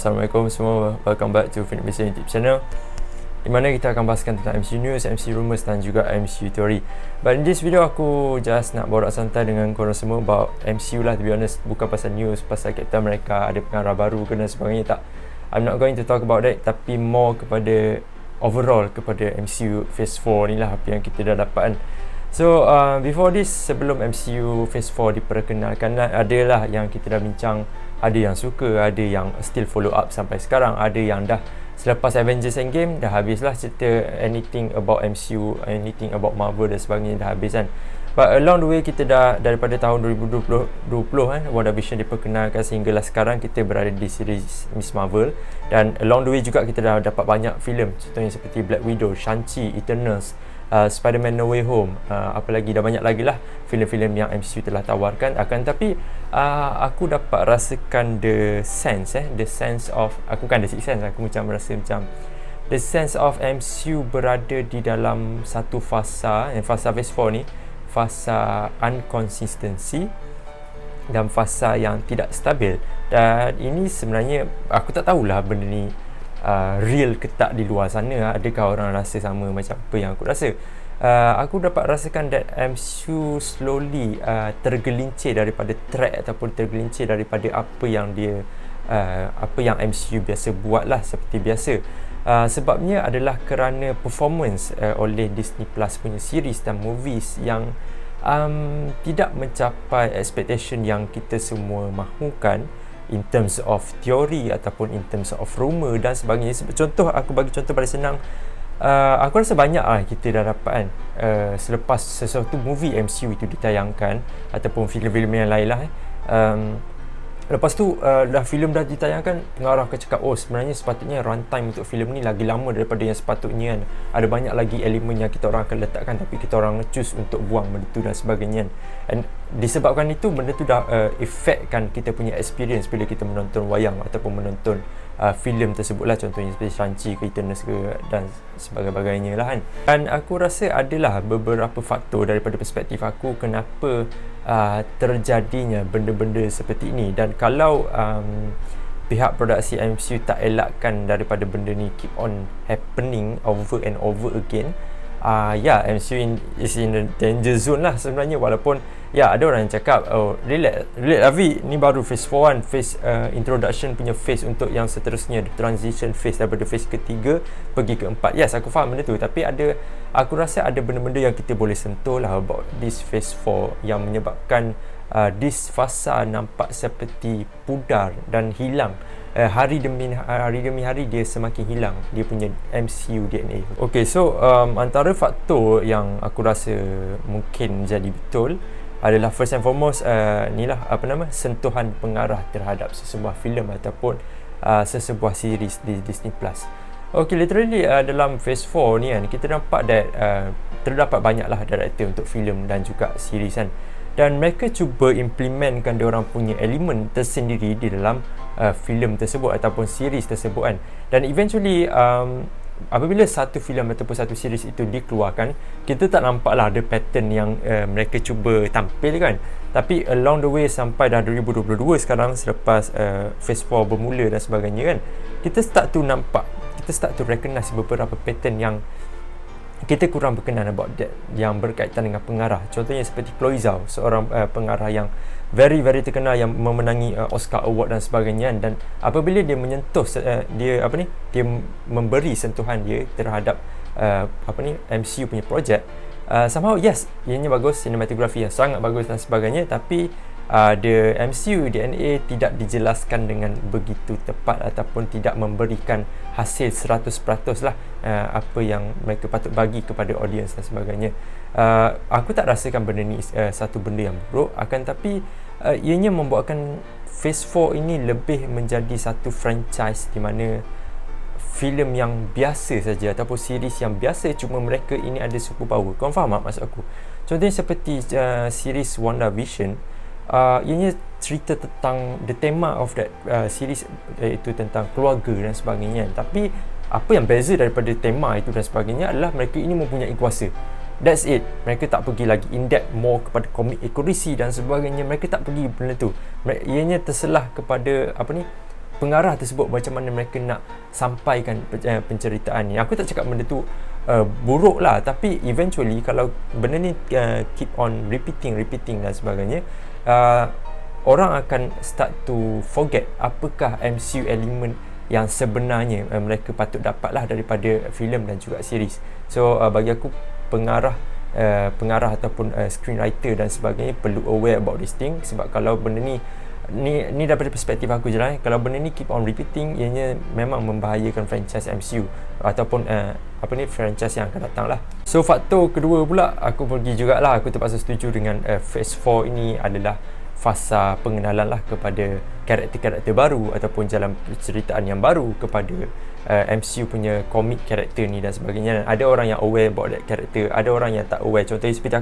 Assalamualaikum semua, welcome back to Finnick Mason YouTube channel, di mana kita akan bahaskan tentang MCU News, MCU Rumours dan juga MCU Theory. But in this video aku just nak borak santai dengan korang semua about MCU lah, to be honest. Bukan pasal news, pasal Captain America ada pengarah baru ke dan sebagainya, tak. I'm not going to talk about that, tapi more kepada overall kepada MCU Phase 4 ni lah, apa yang kita dah dapat kan. So before this, sebelum MCU Phase 4 diperkenalkan, adalah yang kita dah bincang. Ada yang suka, ada yang still follow up sampai sekarang, ada yang dah selepas Avengers Endgame dah habislah cerita anything about MCU, anything about Marvel dan sebagainya dah habis kan. But along the way kita dah daripada tahun 2020 kan, WandaVision diperkenalkan sehinggalah sekarang kita berada di series Miss Marvel, dan along the way juga kita dah dapat banyak filem, contohnya seperti Black Widow, Shang-Chi, Eternals, Spider-Man No Way Home, apa lagi, dah banyak lagi lah filem-filem yang MCU telah tawarkan. Akan tapi aku dapat rasakan the sense of, aku kan the sixth sense, aku macam rasa macam the sense of MCU berada di dalam satu fasa, fasa Phase 4 ni, fasa unconsistency dan fasa yang tidak stabil. Dan ini sebenarnya aku tak tahulah benda ni real ke tak di luar sana. Adakah orang rasa sama macam apa yang aku rasa? Aku dapat rasakan that MCU slowly tergelincir daripada track ataupun tergelincir daripada apa yang dia apa yang MCU biasa buat lah seperti biasa. Sebabnya adalah kerana performance oleh Disney Plus punya series dan movies yang tidak mencapai expectation yang kita semua mahukan, in terms of teori ataupun in terms of rumor dan sebagainya. Contoh, aku bagi contoh paling senang, aku rasa banyak lah kita dah dapat kan, selepas sesuatu movie MCU itu ditayangkan ataupun filem-filem yang lain lah, lepas tu dah filem dah ditayangkan, pengarah akan cakap, oh sebenarnya sepatutnya runtime untuk filem ni lagi lama daripada yang sepatutnya kan. Ada banyak lagi elemen yang kita orang akan letakkan tapi kita orang choose untuk buang benda tu dan sebagainya. And disebabkan itu, benda tu dah effectkan kita punya experience bila kita menonton wayang ataupun menonton filem tersebut lah, contohnya seperti Shang-Chi ke Eternals ke dan sebagainya lah kan. Dan aku rasa adalah beberapa faktor daripada perspektif aku kenapa terjadinya benda-benda seperti ini. Dan kalau pihak produksi MCU tak elakkan daripada benda ni keep on happening over and over again, MCU is in the danger zone lah sebenarnya. Walaupun ada orang yang cakap, oh relax Avi, ni baru phase 4 kan, phase introduction punya phase untuk yang seterusnya, transition phase daripada phase ketiga pergi ke 4. Yes, aku faham benda tu, tapi aku rasa ada benda-benda yang kita boleh sentuh lah about this phase 4 yang menyebabkan this fasa nampak seperti pudar dan hilang. Hari demi hari dia semakin hilang dia punya MCU DNA. Okay, so antara faktor yang aku rasa mungkin jadi betul adalah first and foremost sentuhan pengarah terhadap sesebuah filem ataupun sesebuah series di Disney Plus. Okay, literally dalam phase 4 ni kan, kita nampak that terdapat banyaklah director untuk filem dan juga series kan, dan mereka cuba implementkan diorang punya elemen tersendiri di dalam filem tersebut ataupun series tersebut kan. Dan eventually apabila satu filem ataupun satu series itu dikeluarkan, kita tak nampaklah ada pattern yang mereka cuba tampilkan. Tapi along the way sampai dah 2022 sekarang, selepas phase 4 bermula dan sebagainya kan, kita start to recognize beberapa pattern yang kita kurang berkenan about that, yang berkaitan dengan pengarah. Contohnya seperti Chloe Zhao, seorang pengarah yang very terkenal, yang memenangi Oscar Award dan sebagainya. Dan apabila dia menyentuh dia memberi sentuhan dia terhadap MCU punya projek, somehow yes, ianya bagus, cinematography yang sangat bagus dan sebagainya, tapi the MCU DNA tidak dijelaskan dengan begitu tepat ataupun tidak memberikan hasil 100% lah apa yang mereka patut bagi kepada audience dan sebagainya. Aku tak rasakan benda ni satu benda yang buruk, akan tapi ianya membuatkan Phase 4 ini lebih menjadi satu franchise di mana filem yang biasa saja ataupun series yang biasa, cuma mereka ini ada superpower. Kau faham tak maksud aku? Contohnya seperti series WandaVision, ianya cerita tentang the tema of that series, iaitu tentang keluarga dan sebagainya. Tapi apa yang beza daripada tema itu dan sebagainya adalah mereka ini mempunyai kuasa. That's it. Mereka tak pergi lagi in depth more kepada komik akurasi dan sebagainya. Mereka tak pergi benda tu. Ianya terselah kepada pengarah tersebut macam mana mereka nak sampaikan penceritaan ni. Aku tak cakap benda tu buruk lah, tapi eventually kalau benda ni keep on repeating dan sebagainya, orang akan start to forget apakah MCU element yang sebenarnya mereka patut dapat lah daripada filem dan juga series. So bagi aku pengarah ataupun screenwriter dan sebagainya perlu aware about this thing, sebab kalau benda ni daripada perspektif aku je lah, kalau benda ni keep on repeating, ianya memang membahayakan franchise MCU ataupun franchise yang akan datang lah. So faktor kedua pula, aku pergi jugalah, aku terpaksa setuju dengan Phase 4 ini adalah fasa pengenalan lah kepada karakter-karakter baru ataupun jalan penceritaan yang baru kepada MCU punya komik karakter ni dan sebagainya. Ada orang yang aware about that karakter, ada orang yang tak aware. Contohnya seperti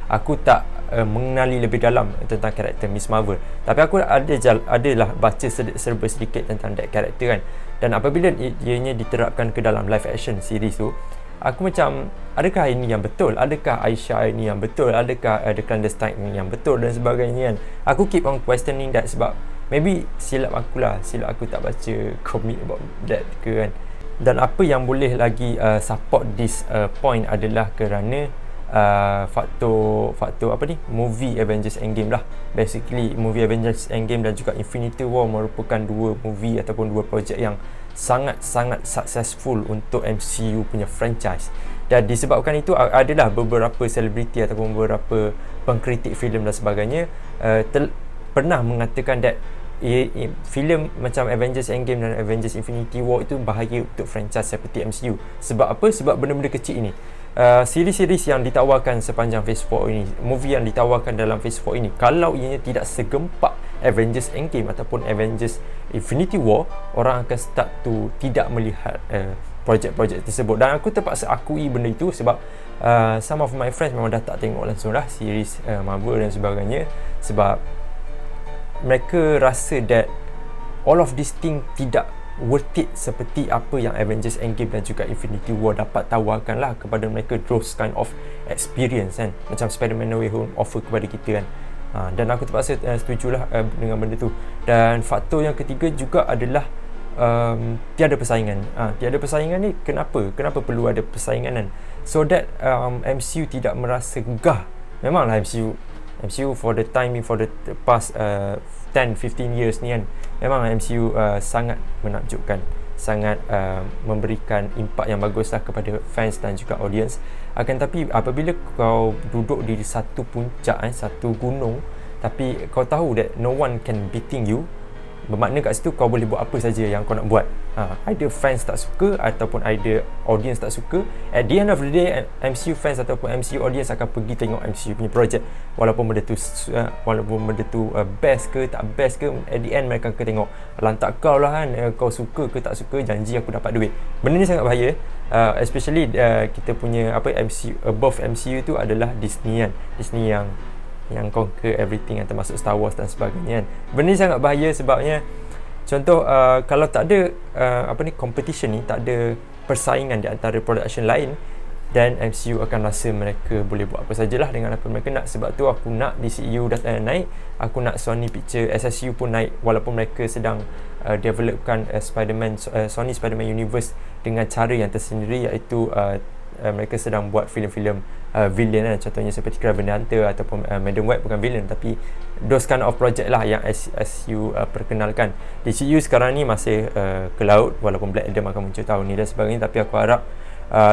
aku tak mengenali lebih dalam tentang karakter Miss Marvel, tapi aku adalah baca serba sedikit tentang that karakter kan. Dan apabila ianya diterapkan ke dalam live action series tu, aku macam, adakah ini yang betul? Adakah Aisyah ini yang betul? Adakah The Clandestine ini yang betul? Dan sebagainya kan. Aku keep on questioning that, sebab maybe silap aku tak baca komik about that ke kan. Dan apa yang boleh lagi support this point adalah kerana faktor movie Avengers Endgame lah. Basically movie Avengers Endgame dan juga Infinity War merupakan dua movie ataupun dua projek yang sangat-sangat successful untuk MCU punya franchise. Dan disebabkan itu adalah beberapa selebriti ataupun beberapa pengkritik filem dan sebagainya pernah mengatakan that filem macam Avengers Endgame dan Avengers Infinity War itu bahaya untuk franchise seperti MCU. Sebab apa? Sebab benda-benda kecil ini, siri-series yang ditawarkan sepanjang Phase 4 ini, movie yang ditawarkan dalam Phase 4 ini, kalau ianya tidak segempak Avengers Endgame ataupun Avengers Infinity War, orang akan start to tidak melihat projek-projek tersebut. Dan aku terpaksa akui benda itu sebab some of my friends memang dah tak tengok langsung lah series Marvel dan sebagainya, sebab mereka rasa that all of this thing tidak worth it seperti apa yang Avengers Endgame dan juga Infinity War dapat tawarkan lah kepada mereka, those kind of experience kan, macam Spider-Man No Way Home offer kepada kita kan. Dan aku terpaksa setujulah dengan benda tu. Dan faktor yang ketiga juga adalah tiada persaingan. Tiada persaingan ni kenapa perlu ada persaingan kan? So that MCU tidak merasa gegah. Memanglah MCU for the past 10-15 years ni kan, memang MCU sangat menakjubkan, sangat memberikan impak yang baguslah kepada fans dan juga audience. Akan tapi apabila kau duduk di satu puncak, satu gunung, tapi kau tahu that no one can beating you, bermakna kat situ kau boleh buat apa saja yang kau nak buat. Either fans tak suka ataupun either audience tak suka, at the end of the day MCU fans ataupun MCU audience akan pergi tengok MCU punya projek, walaupun benda tu best ke tak best ke, at the end mereka akan tengok. Lantak kau lah kan, kau suka ke tak suka, janji aku dapat duit. Benda ni sangat bahaya, especially kita punya MCU, above MCU tu adalah Disney kan. Disney yang conquer everything, yang termasuk Star Wars dan sebagainya kan. Benda ni sangat bahaya sebabnya, contoh kalau tak ada competition ni, tak ada persaingan di antara production lain, dan MCU akan rasa mereka boleh buat apa sajalah dengan apa mereka nak. Sebab tu aku nak DCU dah naik, aku nak Sony Picture SSU pun naik, walaupun mereka sedang developkan Sony Spider-Man Universe dengan cara yang tersendiri, iaitu mereka sedang buat filem-filem villain kan. Contohnya seperti Kraven the Hunter ataupun Madam Web, bukan villain tapi those kind of project lah yang SU perkenalkan. DCU sekarang ni masih ke laut, walaupun Black Adam akan muncul tahun ni dan sebagainya, tapi aku harap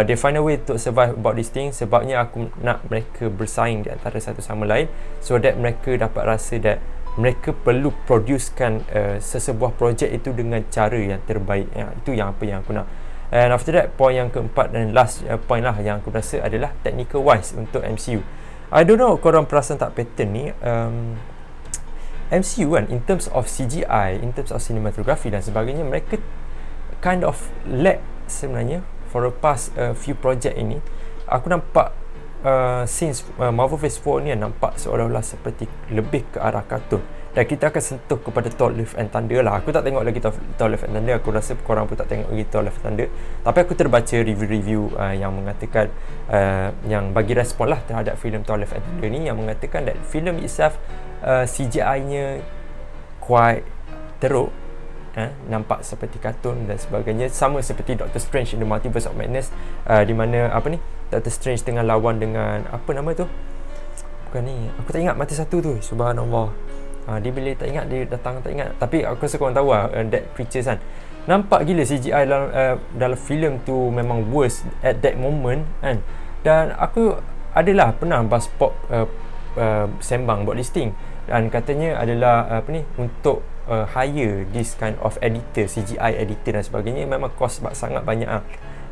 they find a way to survive about this thing. Sebabnya aku nak mereka bersaing di antara satu sama lain, so that mereka dapat rasa that mereka perlu producekan sesebuah projek itu dengan cara yang terbaik. Itu yang apa yang aku nak. And after that, point yang keempat dan last point lah yang aku rasa adalah technical wise untuk MCU. I don't know korang perasan tak pattern ni, MCU kan, in terms of CGI, in terms of cinematography dan sebagainya, mereka kind of lag sebenarnya for the past few project ini. Aku nampak since Marvel Phase 4 ni nampak seolah-olah seperti lebih ke arah kartun. Dan kita akan sentuh kepada Thor Love and Thunder lah. Aku tak tengok lagi Thor Love and Thunder. Aku rasa korang pun tak tengok lagi Thor Love and Thunder. Tapi aku terbaca review-review yang mengatakan, yang bagi respon lah terhadap filem Thor Love and Thunder ni, yang mengatakan that film itself CGI-nya quite teruk, nampak seperti kartun dan sebagainya, sama seperti Doctor Strange in the Multiverse of Madness, di mana Doctor Strange tengah lawan dengan apa nama tu, bukan ni, aku tak ingat mata satu tu, subhanallah. Dia bila tak ingat, dia datang tak ingat, tapi aku rasa korang tahu that creatures kan, nampak gila CGI dalam filem tu, memang worst at that moment kan. Dan aku adalah pernah Buzzpop sembang buat listing, dan katanya adalah untuk hire this kind of editor, CGI editor dan sebagainya, memang cost sangat banyak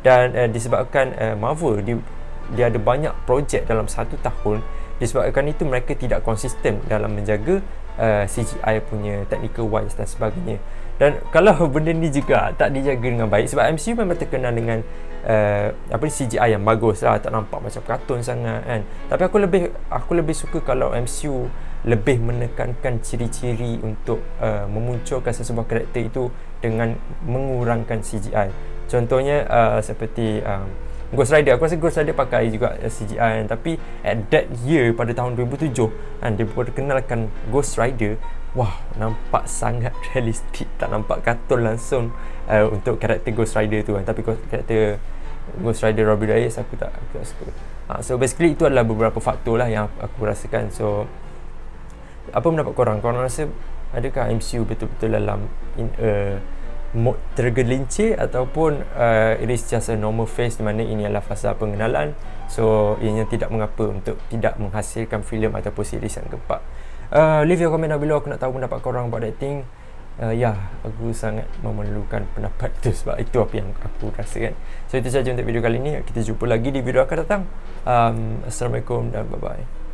dan disebabkan Marvel dia ada banyak projek dalam satu tahun, disebabkan itu mereka tidak konsisten dalam menjaga CGI punya technical wise dan sebagainya. Dan kalau benda ni juga tak dijaga dengan baik, sebab MCU memang terkenal dengan CGI yang bagus lah, tak nampak macam kartun sangat kan. Tapi aku lebih suka kalau MCU lebih menekankan ciri-ciri untuk memunculkan sesebuah karakter itu dengan mengurangkan CGI. Contohnya seperti Ghost Rider. Aku rasa Ghost Rider pakai juga CGI kan? Tapi at that year, pada tahun 2007 kan, dia perkenalkan Ghost Rider. Wah, nampak sangat realistik, tak nampak kartun langsung untuk karakter Ghost Rider tu kan. Tapi karakter Ghost Rider Robbie Reyes aku tak suka. So basically itu adalah beberapa faktor lah yang aku rasakan. So apa pendapat korang? Korang rasa adakah MCU betul-betul dalam mode tergelincir, ataupun it is just a normal phase, di mana ini adalah fasa pengenalan, so ianya tidak mengapa untuk tidak menghasilkan filem ataupun series yang keempat. Leave your comment down below, aku nak tahu pendapat korang about that thing. Aku sangat memerlukan pendapat tu, sebab itu apa yang aku rasa kan. So itu saja untuk video kali ini, kita jumpa lagi di video akan datang. Assalamualaikum dan bye bye.